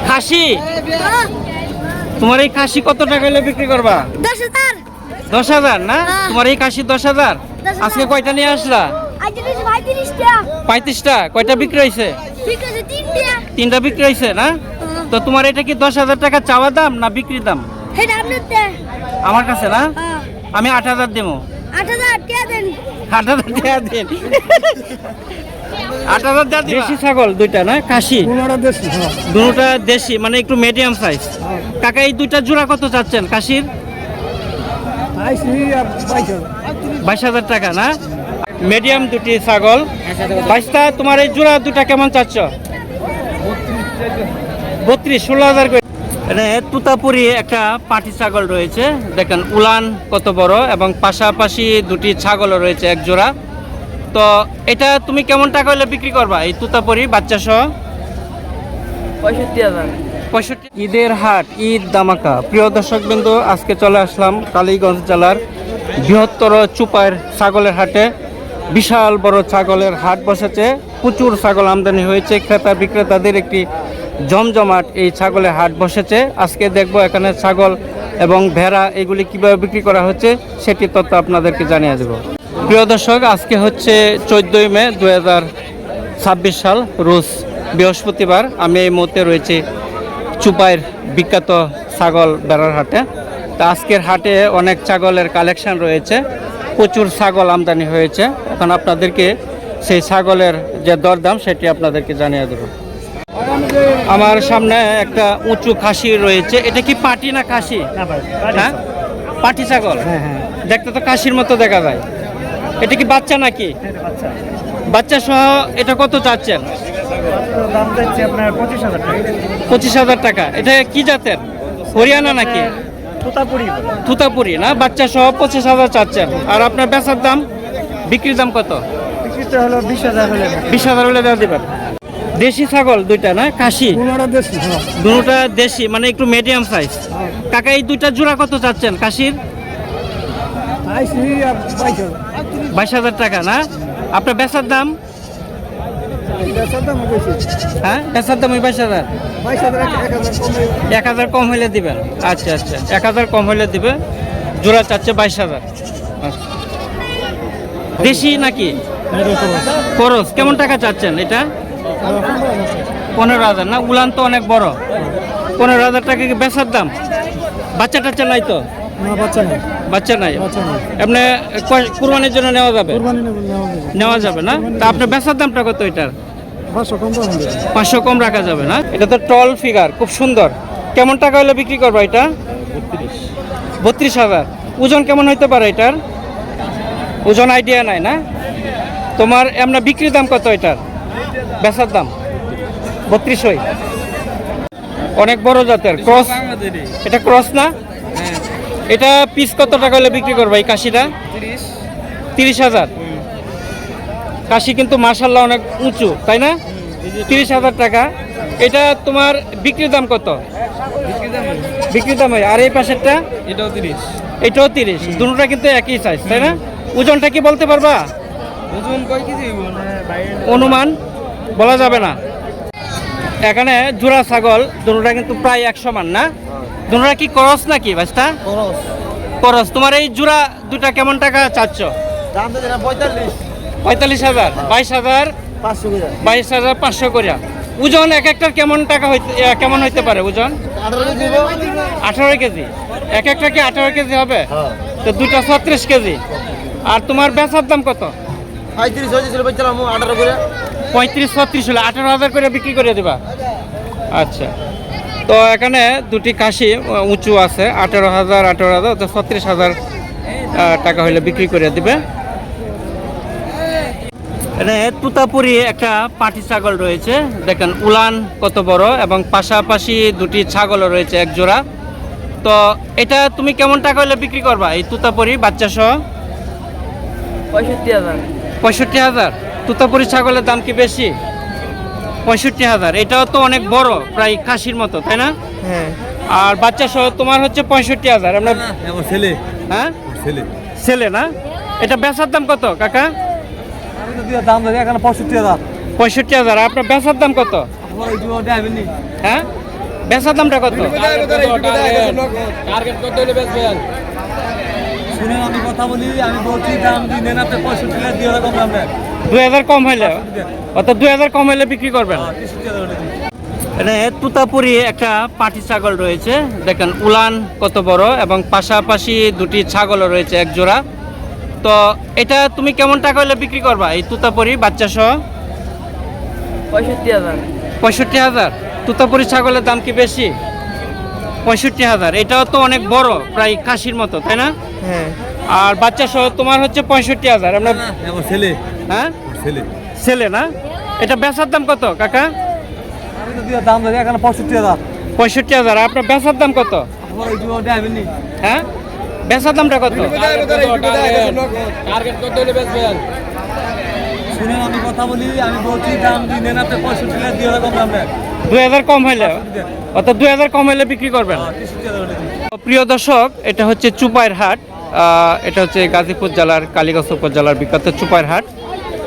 খাসি? তোমার এই খাসি কত টাকা হলে বিক্রি করবা? 10,000। 10,000 না? তোমার এই খাসি 10,000। আজকে কয়টা নিয়ে আসলা? 35টা। কয়টা বিক্রি হয়েছে? তিনটা বিক্রি হয়েছে না? তো তোমার এটা কি 10,000 টাকা চাওয়া দাম না বিক্রি দাম? আমার কাছে না? আমি 8,000 দেবো। 8,000 টাকা দেন। 8,000 টাকা। দেশি ছাগল দুইটা না? খাসি দুটোটা দেশি, মানে একটু মিডিয়াম সাইজ। কাকা এই দুইটা জোড়া কত চাচ্ছেন খাসির? 22,000 টাকা না? মিডিয়াম দুটি ছাগল 22টা। তোমার এই জোড়া দুটা কেমন চাচ্ছ? 32, 16,000 করে। এখানে তুতাপুরি একটা পাটি ছাগল রয়েছে, দেখেন উলান কত বড়, এবং পাশাপাশি দুটি ছাগলও রয়েছে এক জোড়া। তো এটা তুমি কেমন টাকা হলে বিক্রি করবা এই তুতাপুরি বাচ্চা সহ? 65,000। ঈদের হাট, ঈদ দামাকা। প্রিয় দর্শকবৃন্দ, আজকে চলে আসলাম কালীগঞ্জ জেলার বৃহত্তর চুপাইর ছাগলের হাটে। বিশাল বড় ছাগলের হাট বসেছে, প্রচুর ছাগল আমদানি হয়েছে। ক্রেতা বিক্রেতাদের একটি জমজমাট এই ছাগলের হাট বসেছে। আজকে দেখব এখানে ছাগল এবং ভেড়া এগুলি কিভাবে বিক্রি করা হচ্ছে সেটি তথ্য আপনাদেরকে জানিয়ে দেব। প্রিয় দর্শক, আজকে হচ্ছে 14ই মে 2026 সাল, রোজ বৃহস্পতিবার। আমি এই মুহূর্তে রয়েছি চুপাইর বিখ্যাত ছাগল ভেড়ার হাটে। তা আজকের হাটে অনেক ছাগলের কালেকশন রয়েছে, প্রচুর ছাগল আমদানি হয়েছে। এখন আপনাদেরকে সেই ছাগলের যে দরদাম সেটি আপনাদেরকে জানিয়ে দেব। আমার সামনে একটা উঁচু খাসি রয়েছে। এটা কি পাটি না খাসি? হ্যাঁ, পাটি ছাগল। দেখতে তো খাসির মতো দেখা যায়। এটা কি বাচ্চা নাকি? বাচ্চা সহ এটা কত চাচ্ছেন? 25,000 টাকা। এটা কি জাতের? হরিয়ানা নাকি? তুতাপুরি না? বাচ্চা সহ 25,000 চাচ্ছেন। আর আপনার বেচার দাম, বিক্রির দাম কত? 20,000 হলে দেওয়া দিবেন। দেশি ছাগল দুইটা না? খাসি দুটোটা দেশি, মানে একটু মিডিয়াম সাইজ। কাকা এই দুইটা জোড়া কত চাচ্ছেন খাসির? 22,000 টাকা না? আপনার বেচার দাম? হ্যাঁ, বেচার দাম ওই 22,000। 1,000 কম হইলে দিবেন। আচ্ছা আচ্ছা, 1,000 কম হইলে দিবে। জোড়া চাচ্ছে 22,000। দেশি নাকি খরচ? কেমন টাকা চাচ্ছেন এটা? 15,000 না? উলান তো অনেক বড়। 15,000 টাকা কি বেচার দাম? বাচ্চা টাচ্চা নাই তো? বাচ্চা নাই। এমনি কুরবানির জন্য নেওয়া যাবে? নেওয়া যাবে না? তা আপনার বেচার দামটা কত এটার? 500 কম রাখা যাবে না? এটা তো টল ফিগার, খুব সুন্দর। কেমন টাকা হলে বিক্রি করবো এটা? 32,000। ওজন কেমন হইতে পারে এটার? ওজন আইডিয়া নাই না? তোমার এমনি বিক্রির দাম কত এটার? বেচার দাম 32,000। অনেক বড় জাতের ক্রস। এটা ক্রস না? এটা পিস কত টাকা হলে বিক্রি করবো এই কাশিটা? 30,000। কাশি কিন্তু মাশাআল্লাহ অনেক উঁচু, তাই না? 30,000 টাকা। এটা তোমার বিক্রির দাম কত? বিক্রির দাম হয়। আর এই পাশেরটা? এটাও 30। দুটোটা কিন্তু একই সাইজ, তাই না? ওজনটা কি বলতে পারবা? অনুমান বলা যাবে না। এখানে জোড়া ছাগল দুটোটা কিন্তু প্রায় 100 মান না? দুটোটা কি করস নাকি বাচ্চা? করস। তোমার এই জোড়া দুটা কেমন টাকা চাচ্ছ? 45,000। 22,500 করে। ওজন এক একটার কেমন টাকা কেমন হইতে পারে ওজন? 18 কেজি। এক একটা কি 18 কেজি হবে? তো দুটা 36 কেজি। আর তোমার বেচার দাম কত? 35-36 হলে 18,000 করে বিক্রি করে দেবা। আচ্ছা, তো এখানে দুটি খাসি উঁচু আছে, 18,000 তো 36,000 টাকা হলে বিক্রি করে দিবে। এখানে তুতাপুরি একটা পাটি ছাগল রয়েছে, দেখেন উলান কত বড়, এবং পাশাপাশি দুটি ছাগলও রয়েছে এক জোড়া। তো এটা তুমি কেমন টাকা হলে বিক্রি করবা এই তুতাপুরি বাচ্চা সহ? 65,000। তুতাপুরি ছাগলের দাম কি বেশি? 65,000। এটাও তো অনেক বড়, প্রায় খাসির মতো, তাই না? হ্যাঁ। আর বাচ্চা সহ তোমার হচ্ছে 65,000। আমরা ছেলে। হ্যাঁ, ছেলে না? এটা বেচার দাম কত কাকা? দাম 65,000। 65,000। আপনার বেচার দাম কত? হ্যাঁ, বেচার দামটা কত? টার্গেট কত হলে বেচবেন? শুনেন আমি কথা বলি, আমি বলছি দাম দিন নেন আপনি 65 টাকা দিয়ে কম দাম নেন। 2000 কম হইলে, অর্থাৎ 2000 কম হইলে বিক্রি করবেন। 63 টাকা হলে দিন। এখানে তুতাপুরি একটা পাটি ছাগল রয়েছে, দেখেন উলান কত বড়, এবং পাশাপাশি দুটি ছাগলও রয়েছে এক জোড়া। তো এটা তুমি কেমন টাকা হলে বিক্রি করবা এই তুতাপুরি বাচ্চা সহ? 65,000। 65,000। তুতাপুরি ছাগলের দাম কি বেশি? 65,000। এটাও তো অনেক বড়, প্রায় কাশির মতো, তাই না? হ্যাঁ। আর বাচ্চা সহ তোমার হচ্ছে 65,000। আমরা আমার ছেলে, হ্যাঁ ছেলে। ছেলে না? এটা বেচার দাম কত কাকা? আমি তো দিয়ে দাম ধরে এখানে 65,000। 65,000। আপনার বেচার দাম কত? আমার এই জুয়াটা আইবেননি। হ্যাঁ, বেচার দামটা কত? টার্গেট কত হলে বেচবেন? শুনেন আমি কথা বলি, আমি বলছি দাম দিন নেন আপনি 65 টাকা দিয়ে কম দাম নেন। 2000 কম হইলে, অর্থাৎ 2000 কম হইলে বিক্রি করবেন। 63 টাকা হলে দিন। প্রিয় দর্শক, এটা হচ্ছে চুপাইর হাট। এটা হচ্ছে গাজীপুর জেলার কালীগঞ্জ উপজেলার বিখ্যাত চুপাইর হাট।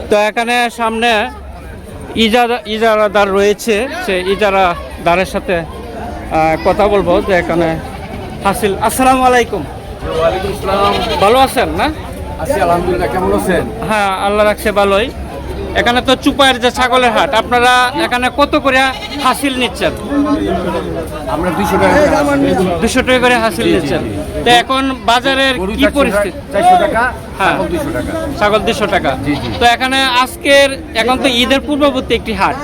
তো এখানে সামনে ইজারাদার রয়েছে, সে ইজারাদারের সাথে কথা বলবো যে এখানে হাসিল। আসসালামু আলাইকুম। ওয়ালাইকুম আসসালাম। ভালো আছেন না? আছি আলহামদুলিল্লাহ, কেমন আছেন? হ্যাঁ, আল্লাহ রাখছে ভালোই। এখানে তো চুপাইয়ের যে ছাগলের হাট, আপনারা এখানে কত করে হাসিল নিচ্ছেন? আমরা 200 টাকা 200 টাকা করে হাসিল নিচ্ছেন। তো এখন বাজারের কি পরিস্থিতি? 400 টাকা, হ্যাঁ, 200 টাকা। ছাগল 200 টাকা। জি, জি। তো এখানে এখন তো ঈদের পূর্ববর্তী একটি হাট,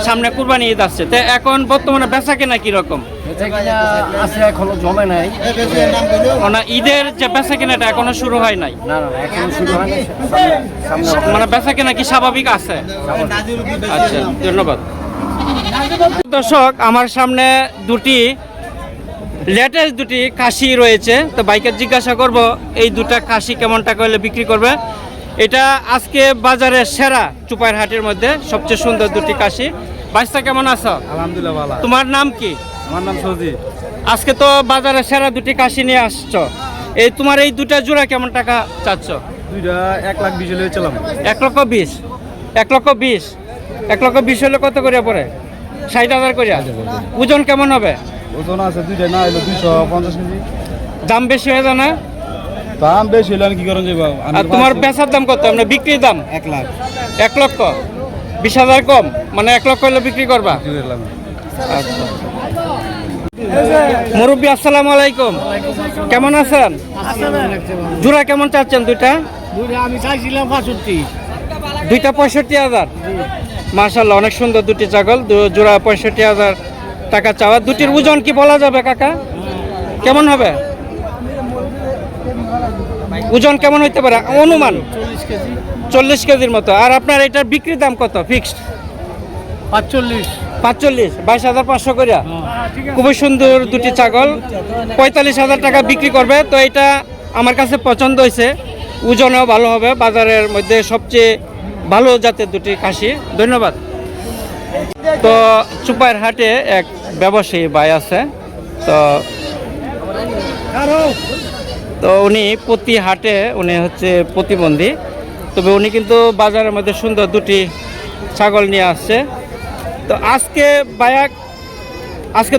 সামনে কুরবানি ঈদ আসছে, তো এখন বর্তমানে বেচা কেনা কিরকম? এটা কিনা আছে, এখনো জমে নাই। মানে ঈদের যে বেচা কেনাটা এখনো শুরু হয় নাই, না না, এখনো শুরু হয়নি। সামনে মানে বেচা কেনা কি স্বাভাবিক আছে? আচ্ছা, ধন্যবাদ। দর্শক, আমার সামনে লেটেস্ট দুটি খাসি রয়েছে। তো বাইকে জিজ্ঞাসা করব এই দুটা খাসি কেমন টাকা হলে বিক্রি করবে। এটা আজকে বাজারের সেরা চুপাইর হাটের মধ্যে সবচেয়ে সুন্দর দুটি খাসি। বাইসটা কেমন আছো? আলহামদুলিল্লাহ ভালো। তোমার নাম কি? আমার নাম সজি। আজকে তো বাজারে সেরা দুটি কাশি নিয়ে আসছো, তোমার এই দুটা জোড়া কেমন টাকা চাচ্ছ? দুইটা 1,20,000 হলে চলাম। 1,20,000। 1,20,000। 1,20,000 হলে কত করে পড়ে? 60,000 করে। ওজন কেমন হবে? ওজন আছে দুইটা, না হলো 250 কেজি। দাম বেশি হয়ে যায় না? দাম বেশি হলে আমি কি করেন যাবো? আর তোমার বেচার দাম কত? আমরা বিক্রির দাম 1 লাখ 1,20,000 কম, মানে 1 লক্ষ হলে বিক্রি করবা? আচ্ছা। মুরব্বী আসসালামু আলাইকুম, কেমন আছেন? জোড়া কেমন চাচ্ছেন দুইটা? আমি চাইছিলাম 65। দুইটা 65,000। মাশাআল্লাহ, অনেক সুন্দর দুটি ছাগল, জোড়া 65,000 টাকা চাওয়া। দুটির ওজন কি বলা যাবে কাকা? কেমন হবে? ওজন কেমন হইতে পারে অনুমান? 40 কেজি। 40 কেজির মতো। আর আপনার এটার বিক্রির দাম কত ফিক্সড? 45। 45, 22,500 করে। খুবই সুন্দর দুটি ছাগল, 45,000 টাকা বিক্রি করবে। তো এটা আমার কাছে পছন্দ হয়েছে, ওজনেও ভালো হবে, বাজারের মধ্যে সবচেয়ে ভালো জাতের দুটি খাসি। ধন্যবাদ। তো চুপাইর হাটে এক ব্যবসায়ী ভাই আছে, তো উনি প্রতি হাটে উনি হচ্ছে প্রতিবন্ধী, তবে উনি কিন্তু বাজারের মধ্যে সুন্দর দুটি ছাগল নিয়ে আসছে। তো আজকে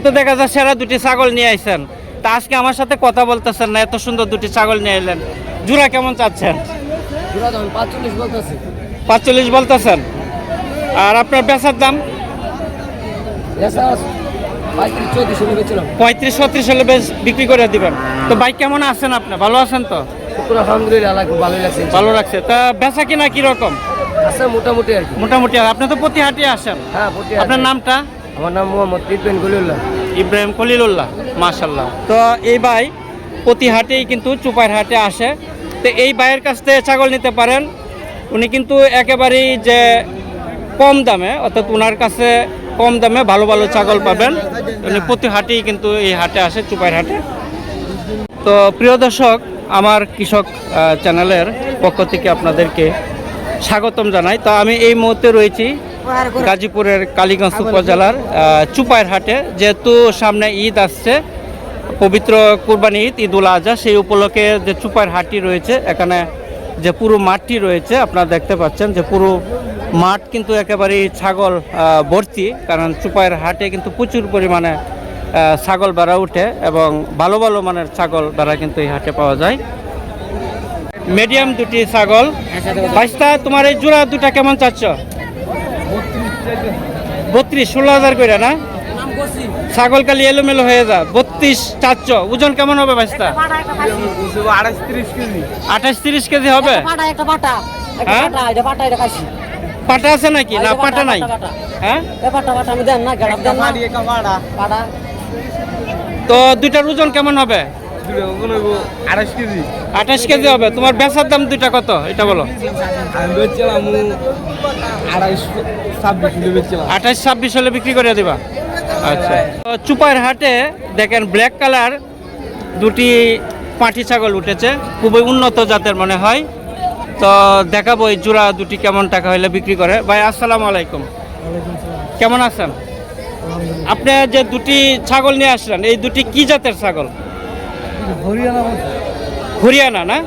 তো দেখা যায় সেরা দুটি ছাগল নিয়ে আসছেন, তা আজকে আমার সাথে কথা বলতেছেন না, এত সুন্দর দুটি ছাগল নিয়ে এলেন। জোড়া কেমন চাচ্ছেন? 45 বলতেছেন। আর আপনার বেচার দাম? 35-36 হলে বেশ বিক্রি করে দিবেন। তো বাইক কেমন আছেন আপনি? ভালো আছেন তো? আলহামদুলিল্লাহ, ভালো লাগছে। ভালো রাখছে। তা বেচা কিনা কিরকম? আচ্ছা, মোটামুটি আর কি। মোটামুটি। আর আপনি তো প্রতি হাটে আসেন? হ্যাঁ, আপনার নামটা? আমার নাম মোহাম্মদ ইব্রাহিম খলিলুল্লাহ। ইব্রাহিম খলিলুল্লাহ, মাশাআল্লাহ। তো এই ভাই প্রতি হাটেই কিন্তু চুপাইর হাটে আসে, তো এই ভাইয়ের কাছ থেকে ছাগল নিতে পারেন। উনি কিন্তু একেবারেই যে কম দামে, অর্থাৎ ওনার কাছে কম দামে ভালো ভালো ছাগল পাবেন। উনি প্রতি হাটেই কিন্তু এই হাটে আসে, চুপাইর হাটে। তো প্রিয় দর্শক, আমার কৃষক চ্যানেলের পক্ষ থেকে আপনাদেরকে স্বাগতম জানাই। তো আমি এই মুহূর্তে রয়েছি গাজীপুরের কালীগঞ্জ উপজেলার চুপাইর হাটে। যেহেতু সামনে ঈদ আসছে, পবিত্র কুরবানি ঈদ, ঈদুল আজহা, সেই উপলক্ষে যে চুপাইর হাটটি রয়েছে, এখানে যে পুরো মাঠটি রয়েছে আপনারা দেখতে পাচ্ছেন, যে পুরো মাঠ কিন্তু একেবারেই ছাগল ভর্তি। কারণ চুপাইর হাটে কিন্তু প্রচুর পরিমাণে ছাগল বেড়া উঠে এবং ভালো ভালো মানের ছাগল বেড়া কিন্তু এই হাটে পাওয়া যায়। মিডিয়াম দুটি ছাগল। বাইশটা তোমার এই জোড়া দুটা কেমন চাচ্ছ? 32, 16,000 করে না? ছাগল কালি এলোমেলো হয়ে যা। 32 চাচ্ছ, ওজন কেমন হবে বাইশটা? 28-30 কেজি হবে। হ্যাঁ? পাটা আছে নাকি? না পাটা নাই। হ্যাঁ, তো দুইটার ওজন কেমন হবে? 28 কেজি হবে। তোমার বেচার দাম দুইটা কত এটা বলো? 28-26 হলে বিক্রি করে দিবা। আচ্ছা, তো চুপার হাটে দেখেন ব্ল্যাক কালার দুটি পাঁঠি ছাগল উঠেছে, খুবই উন্নত জাতের মনে হয়। তো দেখাবো এই জোড়া দুটি কেমন টাকা হলে বিক্রি করে। ভাই আসসালামু আলাইকুম, কেমন আছেন? আপনি যে দুটি ছাগল নিয়ে আসলেন, এই দুটি কি জাতের ছাগল? হরিয়ানা না?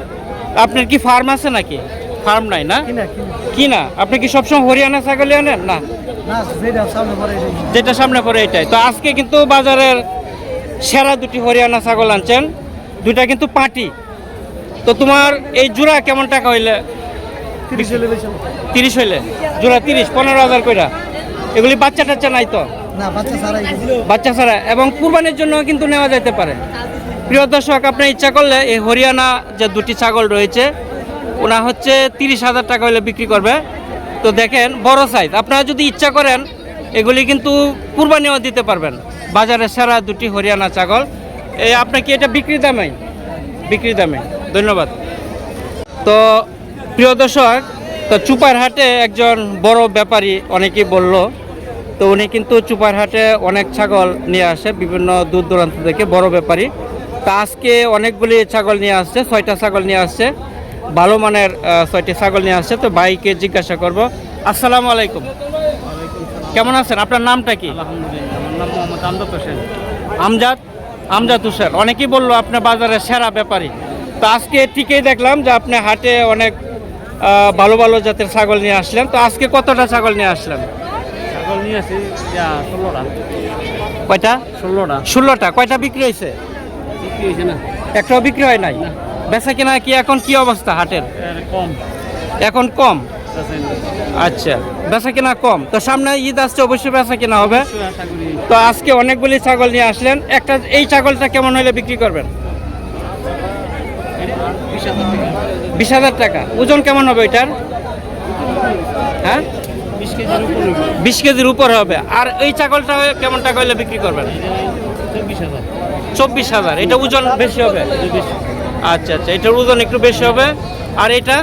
আপনার কি ফার্ম আছে নাকি? ফার্ম নাই না? কি না? আপনি কি সবসময় হরিয়ানা ছাগলই আনেন? না, যেটা সামনে পড়ে এটাই। তো আজকে কিন্তু বাজারের সেরা দুটি হরিয়ানা ছাগল আনছেন, দুইটা কিন্তু পাঁটি। তো তোমার এই জোড়া কেমন টাকা হইলে? 30 হইলে জোড়া 30-15,000 কইরা। এগুলি বাচ্চা টাচ্চা নাই তো? বাচ্চা ছাড়া, এবং কুরবানির জন্য কিন্তু নেওয়া যেতে পারে। প্রিয় দর্শক, আপনি ইচ্ছা করলে এই হরিয়ানা যে দুটি ছাগল রয়েছে ওনা হচ্ছে 30,000 টাকা হলে বিক্রি করবে। তো দেখেন বড় সাইজ, আপনারা যদি ইচ্ছা করেন এগুলি কিন্তু কুরবানিও দিতে পারবেন। বাজারে সেরা দুটি হরিয়ানা ছাগল। এই আপনার কি এটা বিক্রি দামে? বিক্রি দামে, ধন্যবাদ। তো প্রিয় দর্শক, তো চুপার হাটে একজন বড় ব্যাপারী অনেকেই বলল, তো উনি কিন্তু চুপার হাটে অনেক ছাগল নিয়ে আসে বিভিন্ন দূর দূরান্ত থেকে, বড় ব্যাপারী। তা আজকে অনেকগুলি ছাগল নিয়ে আসছে, 6টা ছাগল নিয়ে আসছে, ভালো মানের 6টি ছাগল নিয়ে আসছে। তো ভাইকে জিজ্ঞাসা করব। আসসালামু আলাইকুম, কেমন আছেন? আপনার নামটা কি? আমজাদ হোসেন। অনেকেই বললো আপনার বাজারের সেরা ব্যাপারী। তো আজকে ঠিকই দেখলাম যে আপনি হাটে অনেক ভালো ভালো জাতের ছাগল নিয়ে আসলেন। তো আজকে কতটা ছাগল নিয়ে আসলেন? ছাগল নিয়ে আসি 16টা। কয়টা? 16টা। কয়টা বিক্রি হয়েছে? বিক্রি হয়েছে না, একটাও বিক্রি হয় নাই। বেচা কিনা কি এখন কি অবস্থা হাটের? কম। এখন কম। আচ্ছা, বেচা কিনা কম। তো সামনে ঈদ আসছে, অবশ্যই বেচা কিনা হবে। তো আজকে অনেকগুলি ছাগল নিয়ে আসলেন, একটা এই ছাগলটা কেমন হলে বিক্রি করবেন? 20,000 টাকা। ওজন কেমন হবে এটার? হ্যাঁ, 20 কেজির উপর হবে। আর এই ছাগলটা কেমন টাকা হলে বিক্রি করবেন? 24,000। এটা ওজন বেশি হবে? আচ্ছা আচ্ছা, এটার ওজন একটু বেশি হবে। আর এটা?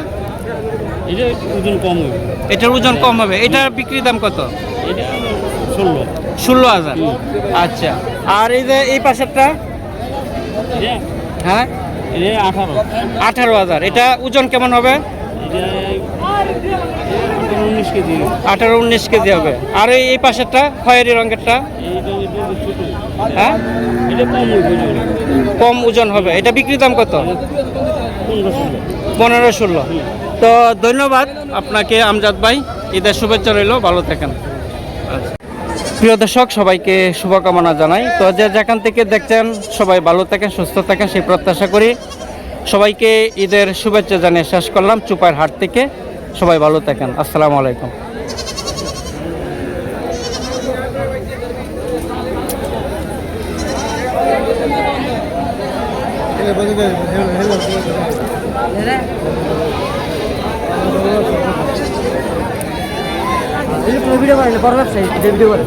ওজন কম হবে। এটার ওজন কম হবে। এটার বিক্রি দাম কত? 16,000। আচ্ছা, আর এই যে এই পাশেরটা? হ্যাঁ, 18,000। এটা ওজন কেমন হবে? 18-19 কেজি হবে। আর এই পাশেরটা খয়েরি রঙেরটা? হ্যাঁ, কম ওজন হবে। এটা বিক্রি দাম কত? 15-16। তো ধন্যবাদ আপনাকে আমজাদ ভাই, ঈদের শুভেচ্ছা রইল, ভালো থাকেন। আচ্ছা, প্রিয় দর্শক, সবাইকে শুভকামনা জানাই। তো যে যেখান থেকে দেখছেন সবাই ভালো থাকেন, সুস্থ থাকেন সেই প্রত্যাশা করি। সবাইকে ঈদের শুভেচ্ছা জানিয়ে শেষ করলাম চুপার হাট থেকে। সবাই ভালো থাকেন, আসসালামু আলাইকুম। ভিডিও করে বড় ব্যবসায়ী ভিডিও করে।